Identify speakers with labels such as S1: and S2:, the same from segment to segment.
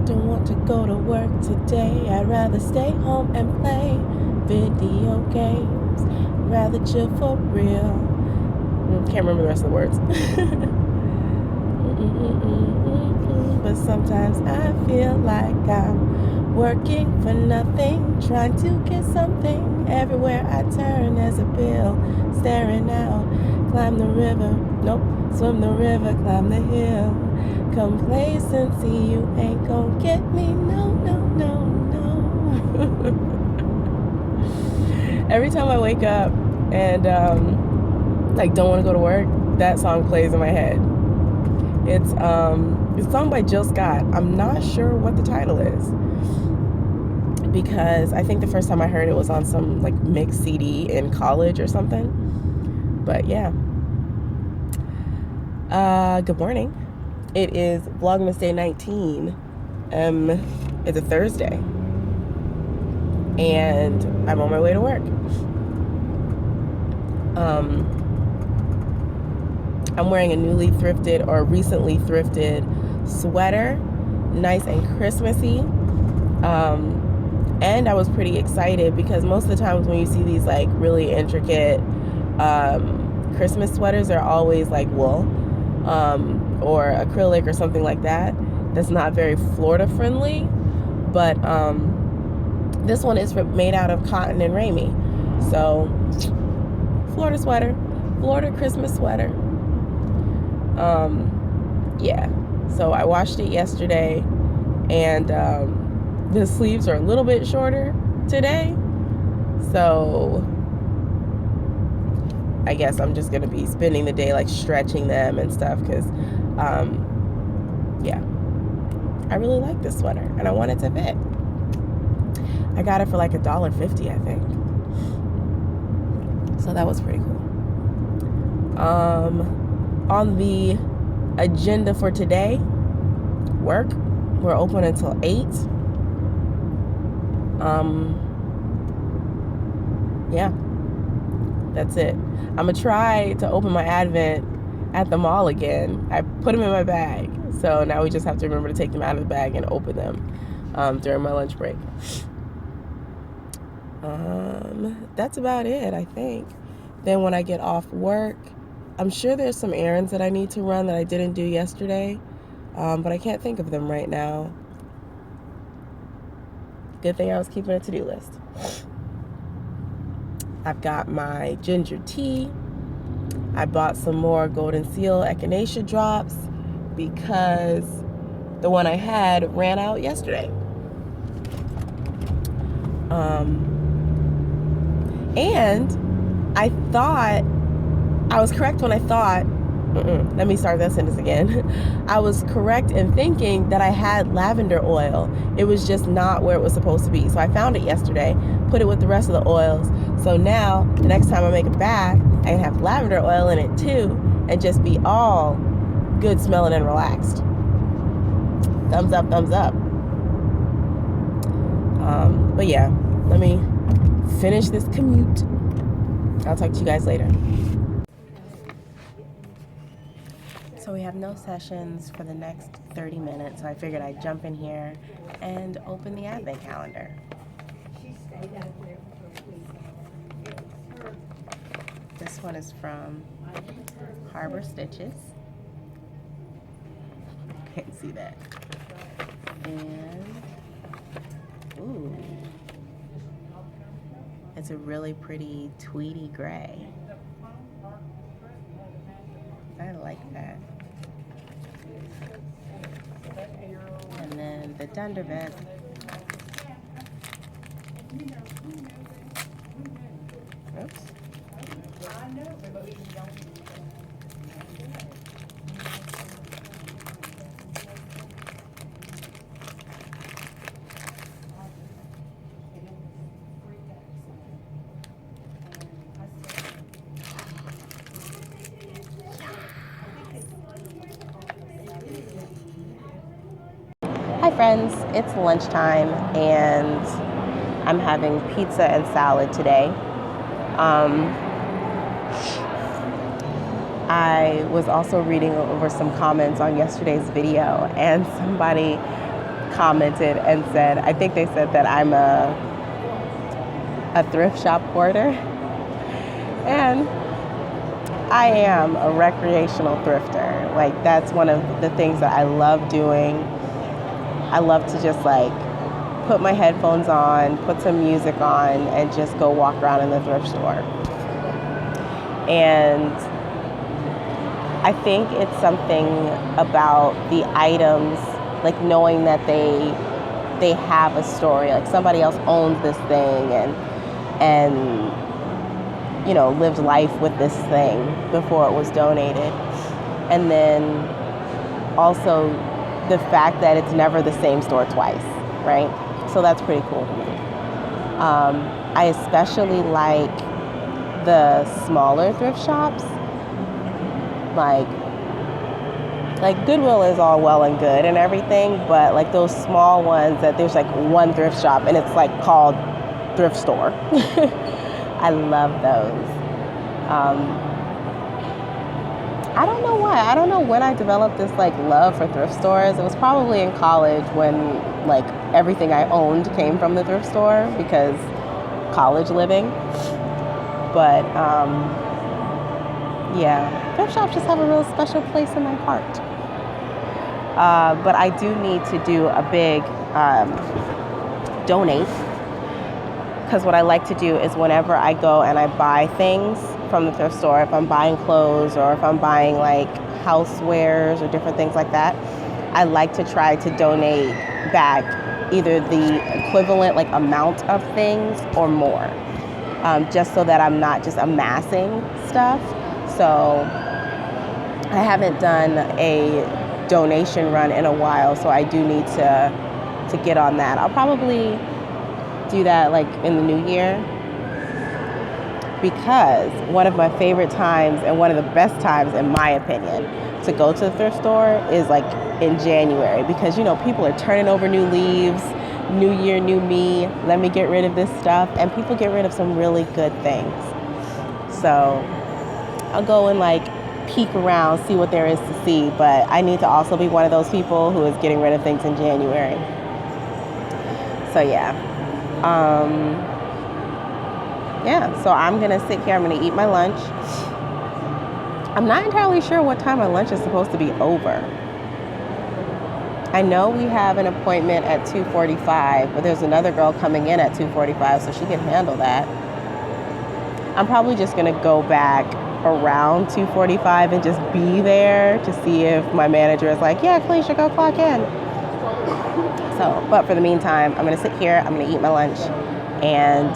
S1: Don't want to go to work today. I'd rather stay home and play video games. Rather chill for real. Can't remember the rest of the words. But sometimes I feel like I'm working for nothing, trying to get something. Everywhere I turn there's a bill staring out. Climb the river, nope, swim the river, climb the hill. Complacency, you ain't gonna get me, no, no, no, no. Every time I wake up and like don't want to go to work, that song plays in my head. It's a song by Jill Scott. I'm not sure what the title is, because I think the first time I heard it was on some like mix CD in college or something. But yeah. Good morning. It is Vlogmas Day 19. It's a Thursday. And I'm on my way to work. I'm wearing a newly thrifted or recently thrifted sweater, nice and Christmassy. And I was pretty excited because most of the times when you see these like really intricate Christmas sweaters, they're always like wool or acrylic or something like that. That's not very Florida friendly, but this one is made out of cotton and ramie. So Florida sweater, Florida Christmas sweater. Yeah, so I washed it yesterday, and the sleeves are a little bit shorter today, so I guess I'm just gonna be spending the day like stretching them and stuff, because yeah, I really like this sweater and I want it to fit. I got it for like $1.50, I think, so that was pretty cool. On the agenda for today, work. We're open until 8. Yeah, that's it. I'm gonna try to open my Advent at the mall again. I put them in my bag, so now we just have to remember to take them out of the bag and open them during my lunch break. That's about it, I think. Then when I get off work, I'm sure there's some errands that I need to run that I didn't do yesterday, but I can't think of them right now. Good thing I was keeping a to-do list. I've got my ginger tea. I bought some more Golden Seal Echinacea drops because the one I had ran out yesterday. And I thought, I was correct when I thought, let me start that sentence again. I was correct in thinking that I had lavender oil. It was just not where it was supposed to be. So I found it yesterday, put it with the rest of the oils. So now, the next time I make a bath, I can have lavender oil in it too, and just be all good smelling and relaxed. Thumbs up, thumbs up. But yeah, let me finish this commute. I'll talk to you guys later. So we have no sessions for the next 30 minutes, so I figured I'd jump in here and open the advent calendar. This one is from Harbor Stitches. Can't see that. And, ooh, it's a really pretty tweedy gray. I like that. And then the Dundervet. Oops. Hi friends, it's lunchtime and I'm having pizza and salad today. I was also reading over some comments on yesterday's video, and somebody commented and said, I think they said that I'm a thrift shop hoarder. And I am a recreational thrifter. Like, that's one of the things that I love doing. I love to just like put my headphones on, put some music on, and just go walk around in the thrift store. And I think it's something about the items, like knowing that they have a story, like somebody else owns this thing and you know, lived life with this thing before it was donated. And then also the fact that it's never the same store twice, right? So that's pretty cool to me. I especially like the smaller thrift shops. Like Goodwill is all well and good and everything, but like those small ones that there's like one thrift shop and it's like called thrift store. I love those. I don't know why. I don't know when I developed this like love for thrift stores. It was probably in college when like everything I owned came from the thrift store because college living. But yeah, thrift shops just have a real special place in my heart. But I do need to do a big donate, because what I like to do is whenever I go and I buy things from the thrift store, if I'm buying clothes or if I'm buying like housewares or different things like that, I like to try to donate back either the equivalent like amount of things or more, just so that I'm not just amassing stuff. So I haven't done a donation run in a while, so I do need to get on that. I'll probably do that like in the new year, because one of my favorite times and one of the best times in my opinion to go to the thrift store is like in January, because you know people are turning over new leaves, new year, new me, let me get rid of this stuff, and people get rid of some really good things. So I'll go and like peek around, see what there is to see, but I need to also be one of those people who is getting rid of things in January. So yeah. So I'm gonna sit here, I'm gonna eat my lunch. I'm not entirely sure what time my lunch is supposed to be over. I know we have an appointment at 2:45, but there's another girl coming in at 2:45, so she can handle that. I'm probably just gonna go back around 2:45 and just be there to see if my manager is like, yeah, Caleisha, go clock in. So, but for the meantime, I'm gonna sit here, I'm gonna eat my lunch and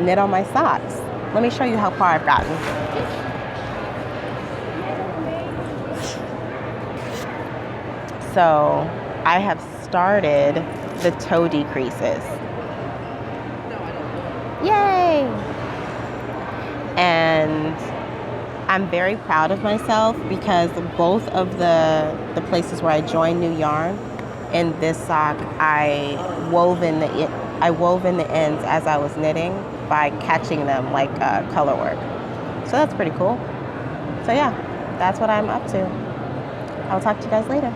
S1: knit on my socks. Let me show you how far I've gotten. So I have started the toe decreases. Yay! And I'm very proud of myself because both of the places where I joined New Yarn, in this sock, I wove in the ends as I was knitting by catching them like color work. So that's pretty cool. So yeah, that's what I'm up to. I'll talk to you guys later.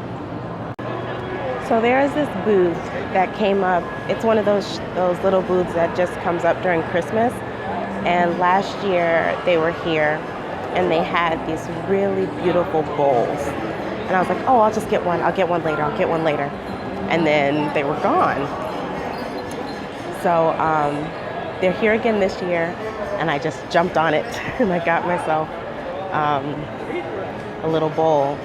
S1: So there is this booth that came up. It's one of those little booths that just comes up during Christmas. And last year they were here and they had these really beautiful bowls. And I was like, oh, I'll just get one. I'll get one later. And then they were gone. So they're here again this year, and I just jumped on it and I got myself a little bowl.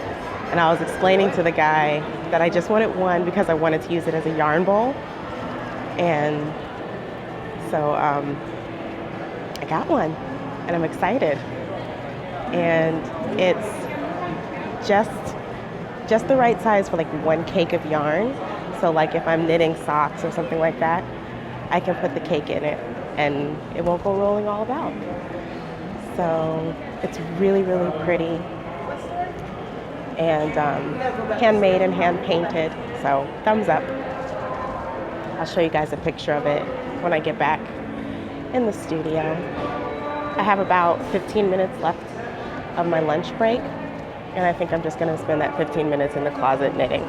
S1: And I was explaining to the guy that I just wanted one because I wanted to use it as a yarn bowl. And so I got one, and I'm excited. And it's just the right size for like one cake of yarn. So like if I'm knitting socks or something like that, I can put the cake in it and it won't go rolling all about. So it's really, really pretty. And handmade and hand painted. So thumbs up. I'll show you guys a picture of it when I get back in the studio. I have about 15 minutes left of my lunch break, and I think I'm just gonna spend that 15 minutes in the closet knitting.